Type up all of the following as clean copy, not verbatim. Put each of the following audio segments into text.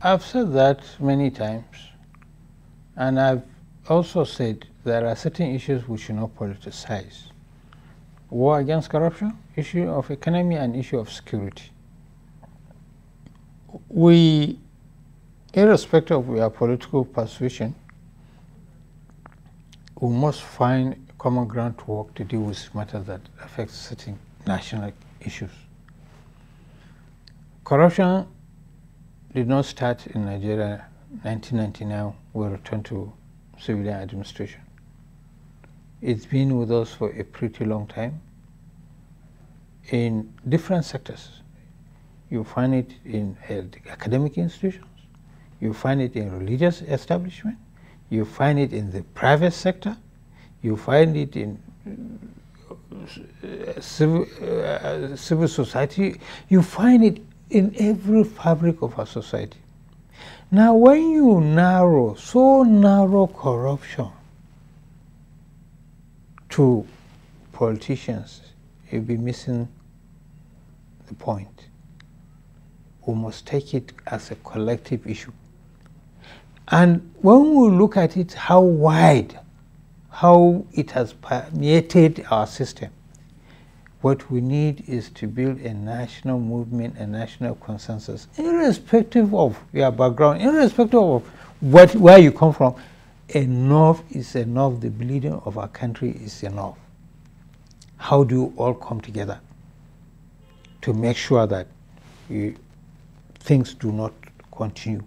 I've said that many times, and I've also said there are certain issues we should not politicize. War against corruption, issue of economy, and issue of security. We, irrespective of our political persuasion, we must find common ground to work to deal with matters that affect certain national issues. Corruption did not start in Nigeria 1999 we returned to civilian administration. It's been with us for a pretty long time in different sectors. You find it in academic institutions, you find it in religious establishment, you find it in the private sector, you find it in civil society, you find it in every fabric of our society. Now, when you narrow corruption to politicians, you'll be missing the point. We must take it as a collective issue. And when we look at it, how it has permeated our system, what we need is to build a national movement, a national consensus, irrespective of your background, irrespective of where you come from. Enough is enough. The bleeding of our country is enough. How do you all come together to make sure that things do not continue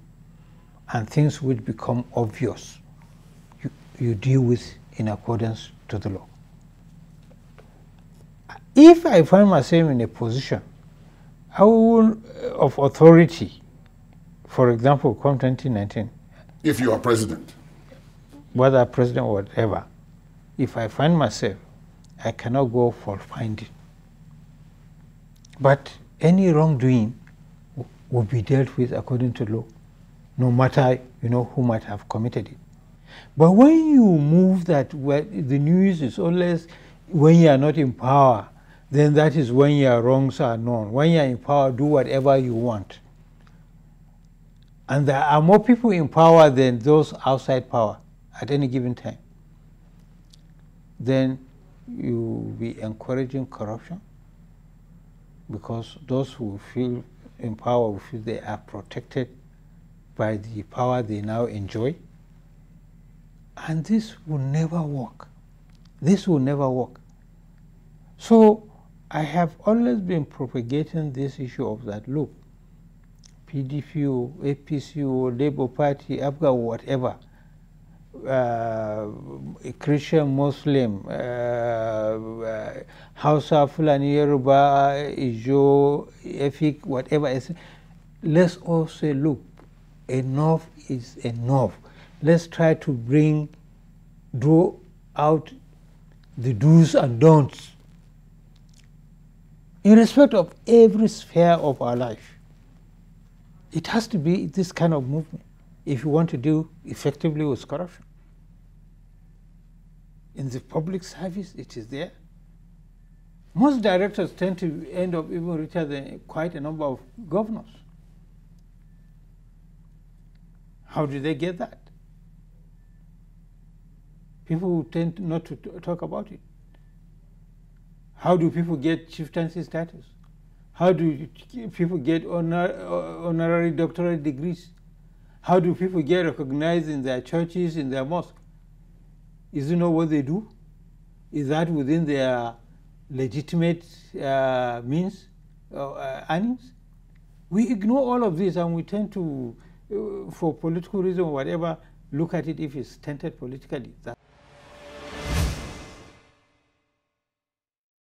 and things will become obvious, you deal with in accordance to the law? If I find myself in a position of authority, for example, come 2019. If you are president. Whether president or whatever, if I find myself, I cannot go for finding. But any wrongdoing will be dealt with according to law, no matter who might have committed it. But when you move that, the news is always when you are not in power, then that is when your wrongs are known. When you are in power, do whatever you want. And there are more people in power than those outside power at any given time. Then you will be encouraging corruption, because those who feel in power will feel they are protected by the power they now enjoy. And this will never work. This will never work. So I have always been propagating this issue of that, look, PDP or APC or Labour Party, ABGA or whatever, Christian, Muslim, Hausa, Fulani, Yoruba, Ijo, Efik, whatever, let's all say, look, enough is enough. Let's try to draw out the do's and don'ts in respect of every sphere of our life. It has to be this kind of movement if you want to deal effectively with corruption. In the public service, it is there. Most directors tend to end up even richer than quite a number of governors. How do they get that? People tend not to talk about it. How do people get chieftaincy status? How do people get honorary doctorate degrees? How do people get recognized in their churches, in their mosques? Is it not what they do? Is that within their legitimate means earnings? We ignore all of this, and we tend to, for political reason or whatever, look at it if it's tainted politically.